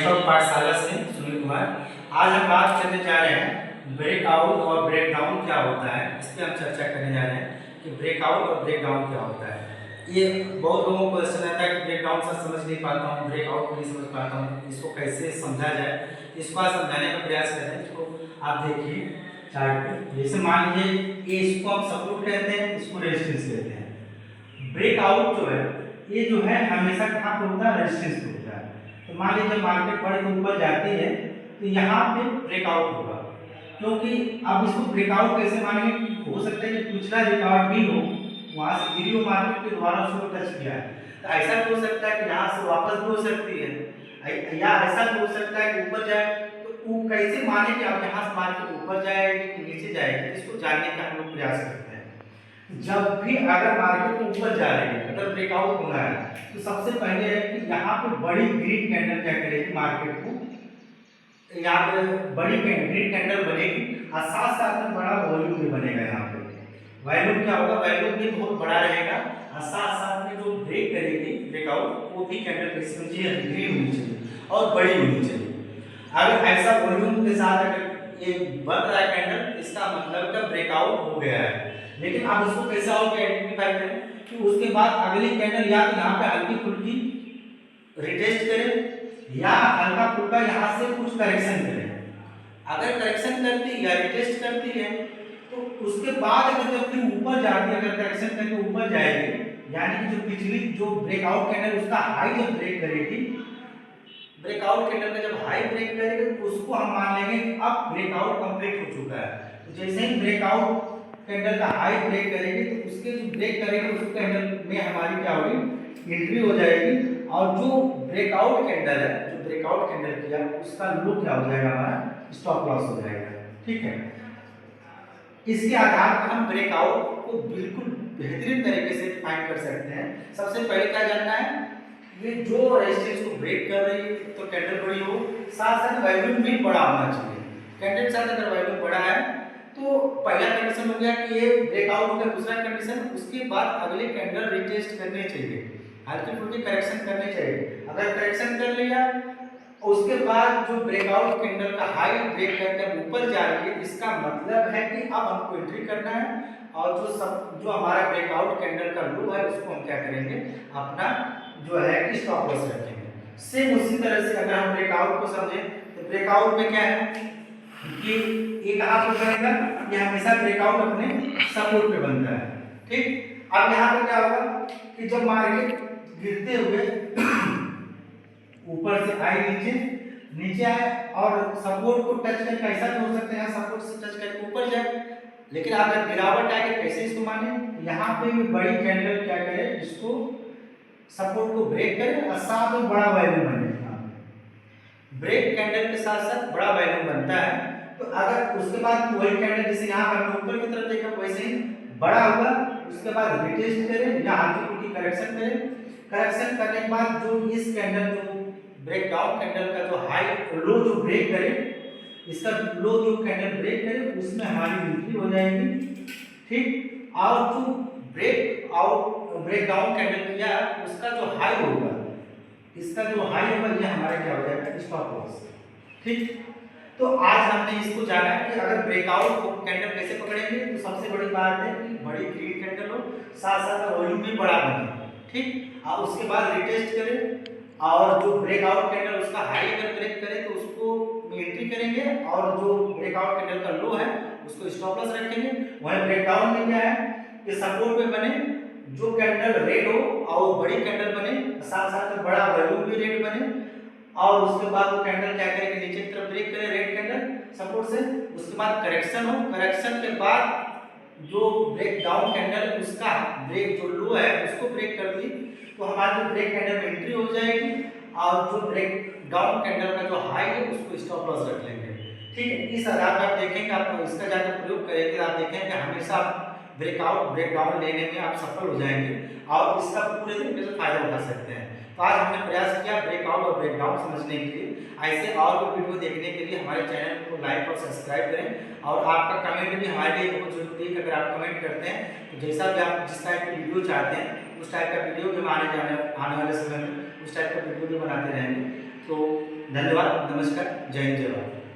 Stock पाठशाला से सुनील कुमार। आज हम बात करने जा रहे हैं ब्रेकआउट और ब्रेकडाउन क्या होता है। इस पर हम चर्चा करने जा रहे हैं कि ब्रेकआउट और ब्रेकडाउन क्या होता है। ये बहुत लोगों को क्वेश्चन आता है कि ब्रेकडाउन से समझ नहीं पाता हूँ, ब्रेकआउट नहीं समझ पाता हूँ, इसको कैसे समझा जाए। इसको आज समझाने का प्रयास करें। इसको आप देखिए चार्ट पे, जैसे मान लीजिए इसको हम सपोर्ट कहते हैं, इसको रेजिस्टेंस कहते हैं। ब्रेकआउट जो है ये जो है हमेशा कहाँ पे होता है, रेजिस्टेंस पे होता है। तो मान लीजिए जब मार्केट बढ़ के ऊपर जाती है तो यहाँ पे ब्रेकआउट होगा, क्योंकि अब इसको ब्रेकआउट कैसे मानेंगे, हो सकता है कि पिछला रिकॉर्ड भी हो, वहाँ से गिरी हो मार्केट के द्वारा उसको टच किया है, तो ऐसा भी हो सकता है कि यहाँ से वापस भी हो सकती है, या ऐसा भी हो सकता है कि ऊपर जाए। तो वो कैसे माने कि अब यहाँ से मार्केट ऊपर जाएगी कि नीचे जाएगी, इसको जानने का हम लोग प्रयास करते हैं। जब भी अगर मार्केट ऊपर जा रही है, अगर ब्रेकआउट होना है, तो सबसे पहले है कि यहाँ पे बड़ी ग्रीन कैंडल क्या करेगी, मार्केट को यहाँ पे बड़ी ग्रीन कैंडल बनेगी और साथ साथ में बड़ा वॉल्यूम भी बनेगा। यहाँ पे वॉल्यूम क्या होगा, वॉल्यूम भी बहुत बड़ा रहेगा और साथ साथ में जो ब्रेक करेगी ब्रेकआउट, वो भी कैंडल कैसी होनी चाहिए, ग्रीन होनी चाहिए और बड़ी होनी चाहिए। अगर ऐसा वॉल्यूम के साथ अगर ये बन रहा है कैंडल, इसका मतलब का ब्रेकआउट हो गया है। लेकिन आप उसको कैसे आओ के आइडेंटिफाई करें कि उसके बाद अगली कैंडल या तो यहाँ पे हल्की फुल्की रिटेस्ट करे या हल्का फुल्का यहाँ से कुछ करेक्शन करे। अगर करेक्शन करती या रिटेस्ट करती है तो उसके बाद अगर जब फिर ऊपर जाती है, अगर करेक्शन करके ऊपर जाएगी, यानी कि जो पिछली जो ब्रेकआउट कैंडल उसका हाई जब ब्रेक करेगी, ब्रेकआउट कैंडल का जब हाई ब्रेक करेगी तो उसको हम मान लेंगे कि अब ब्रेकआउट कंप्लीट हो चुका है। तो जैसे ही ब्रेकआउट कैंडल का हाई ब्रेक करेगी तो उसके जो ब्रेक करेगी उस कैंडल में हमारी क्या होगी, एंट्री हो जाएगी। और जो ब्रेकआउट कैंडल है, जो ब्रेकआउट कैंडल किया उसका लो क्या हो जाएगा, हमारा स्टॉप लॉस हो जाएगा। ठीक है, इसके आधार पर हम ब्रेकआउट को बिल्कुल बेहतरीन तरीके से फाइंड कर सकते हैं। सबसे पहले क्या जानना है, ये जो रेजिस्टेंस को ब्रेक कर रही है तो कैंडल बड़ी हो, साथ साथ वॉल्यूम भी बड़ा होना चाहिए। कैंडल के साथ अगर वॉल्यूम बड़ा है तो पहला कंडीशन हो गया कि ये ब्रेकआउट हो गया। दूसरा कंडीशन, उसके बाद अगले कैंडल रिटेस्ट करनी चाहिए, हल्की फुल्की करेक्शन करनी चाहिए। अगर करेक्शन कर लिया उसके बाद जो ब्रेकआउट कैंडल का हाई ब्रेक करके ऊपर जा रही है, इसका मतलब है कि अब हमको एंट्री करना है। और जो हमारा ब्रेकआउट कैंडल का लो है उसको हम क्या करेंगे, अपना जो है कि स्टॉप लॉस रखेंगे। सेम उसी तरह से अगर हम ब्रेकआउट को समझें तो ब्रेकआउट में क्या है कि ये कहाँ पर बनेगा, ये हमेशा ब्रेकआउट अपने सपोर्ट पे बनता है। ठीक, अब यहाँ पे क्या होगा कि जब मार्केट गिरते हुए ऊपर से आए नीचे आए और सपोर्ट को टच करके, ऐसा भी हो सकता है यहाँ सपोर्ट से टच करके ऊपर जाए, लेकिन अगर गिरावट आए कैसे इसको माने, यहाँ पे भी बड़ी कैंडल क्या करे, इसको सपोर्ट को ब्रेक करे और साथ में बड़ा वैल्यू बने। ब्रेक कैंडल के साथ साथ बड़ा वैल्यू बनता है। तो अगर उसके बाद वही कैंडल जैसे यहाँ पर ऊपर की तरफ देखा वैसे ही बड़ा होगा, उसके बाद रिटेस्ट करें या हल्की फुल्की करेक्शन करें। करेक्शन करने के बाद जो इस कैंडल जो ब्रेकडाउन कैंडल का जो हाई लो जो ब्रेक करे, इसका लो जो कैंडल ब्रेक करे उसमें हमारी एंट्री हो जाएगी। ठीक, और जो ब्रेकडाउन कैंडल किया उसका जो हाई होगा, इसका जो हाई होगा ये हमारा क्या हो जाएगा, स्टॉप लॉस। ठीक, तो आज हमने इसको जाना है कि अगर ब्रेकआउट कैंडल कैसे पकड़ेंगे, तो सबसे बड़ी बात है कि बड़ी ग्रीन कैंडल हो, साथ साथ वॉल्यूम भी बड़ा बने। ठीक, और उसके बाद रिटेस्ट करें और जो ब्रेकआउट कैंडल उसका हाई अगर ब्रेक करे तो उसको एंट्री करेंगे और जो ब्रेकआउट कैंडल का लो है उसको स्टॉप लॉस रखेंगे। वहीं ब्रेकडाउन में क्या है कि सपोर्ट पे बने, जो कैंडल रेड हो और बड़ी कैंडल बने, साथ साथ में बड़ा वॉल्यूम भी रेड बने, और उसके बाद वो कैंडल क्या करेंगे, नीचे की तरफ ब्रेक करे रेड कैंडल सपोर्ट से। उसके बाद करेक्शन हो, करेक्शन के बाद जो ब्रेक डाउन कैंडल उसका ब्रेक जो लो है उसको ब्रेक कर दी तो हमारी जो ब्रेक कैंडल में एंट्री हो जाएगी और जो ब्रेक डाउन कैंडल का जो हाई है उसको स्टॉप लॉस रख लेंगे। ठीक है, इस आधार पर आप देखेंगे, आप इसका ज्यादा प्रयोग करेंगे, आप देखेंगे कि हमेशा ब्रेकआउट ब्रेक डाउन लेने में आप सफल हो जाएंगे और इसका पूरे तरीके से फायदा उठा सकते हैं। तो आज हमने प्रयास किया ब्रेकआउट और ब्रेकडाउन समझने के लिए। ऐसे और भी वीडियो देखने के लिए हमारे चैनल को लाइक और सब्सक्राइब करें और आपका कमेंट भी हमारे लिए बहुत जरूरी है। अगर आप कमेंट करते हैं तो जैसा भी आप जिस टाइप की वीडियो चाहते हैं उस टाइप का वीडियो भी आने वाले समय में उस टाइप का वीडियो भी बनाते रहेंगे। तो धन्यवाद, नमस्कार, जय हिंद, जय भारत।